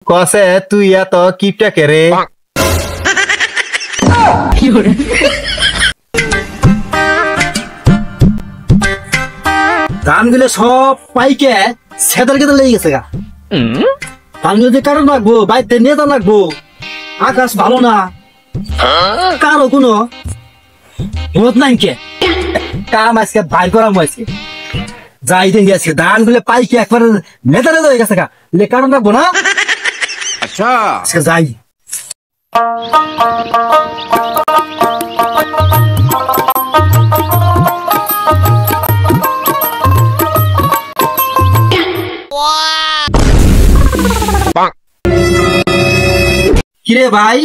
কসে তুই এত কিপটা কে রে? ধানগুলো সব পাইকে সেদার কেটে লেগে গেছে গা। ধানগুলো যে কারণ লাগবো বাইতে নেতা লাগবো, আকাশ ভালো না, কারো কোনো বোধ নাই কে কাম আজকে বাইর করা হয়েছে। যাই দেখি আজকে ধানগুলো পাইকে একবার নেতা নেতা হয়ে গেছে গা, লে কারণ লাগবো না। আচ্ছা আজকে যাই। কিরে ভাই,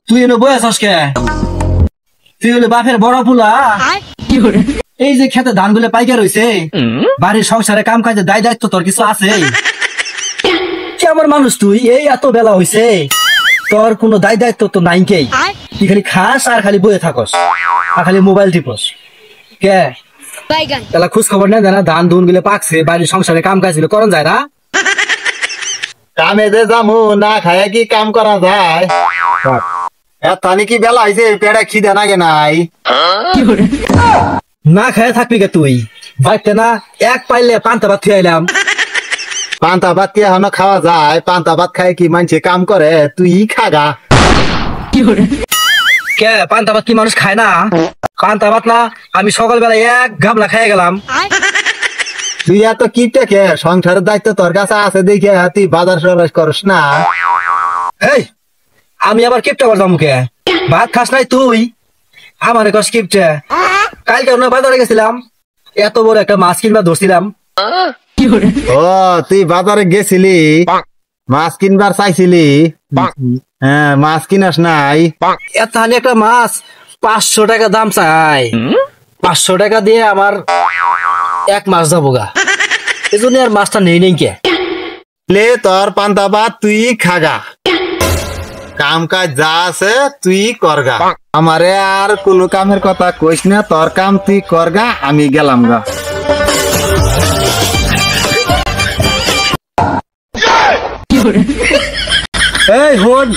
তুই এনে বয়ে আছিস কে? তুই হলে বাপের বড় পুলা। এই যে খেতে ধান গুলো পাইকা রয়েছে, বাড়ির সংসারে কাম কাজে দায় দায়িত্ব তোর কিছু আছে? কেমন মানুষ তুই? এই এত বেলা হয়েছে, তোর কোনো দায় দায়িত্ব তো নাই কে? তুই খালি খাস আর খালি বয়ে থাকস আর খালি মোবাইল টিপস কে? তাহলে খোঁজ খবর নেই না ধান ধুন গুলো পাকছে, বাড়ির সংসারে কাম কাজ গুলো করন যায় না? কামে যে যামু না খায় কি কাম করা যায়? এত কি বেলা হয়েছে, পেটে খিদে নাগে নাই? না খায় থাকবি কে তুই? বাড়িতে না এক পাইলে পান্তা ভাত খেয়ে এলাম। পান্তা ভাত কি এখনো খাওয়া যায়? পান্তা ভাত খায় কি মানুষে কাম করে? তুই খাগা। কে পান্তা ভাত কি মানুষ খায় না? পান্তা ভাত না আমি সকালবেলা এক গামলা খেয়ে গেলাম। তুই এত কিপটা কে? সংসারের দায়িত্ব তোর কাছে আছে দেখে তুই বাজার সরাস করস না? এই আমি আবার কিপটা করতাম কে? ভাত খাস নাই তুই, আমার কস কিপটা? কালকে অন্য বাজারে গেছিলাম, এত বড় একটা মাছ কিনবা ধরছিলাম। ও তুই বাজারে গেছিলি, মাছ কিনবার চাইছিলি? হ্যাঁ, মাছ কিনাস নাই? এত হানি একটা মাছ 500 টাকা দাম চাই। 500 টাকা দিয়ে আমার এক মাস যাবো গা, এই জন্য আর মাছটা নেই নেই কে। লে তোর পান্তা ভাত তুই খাগা, কাম কাজ যা আছে তুই করগা। আমারে আর কোনো কামের কথা কইস না, তোর কাম তুই করগা, আমি গেলাম গা। এই হন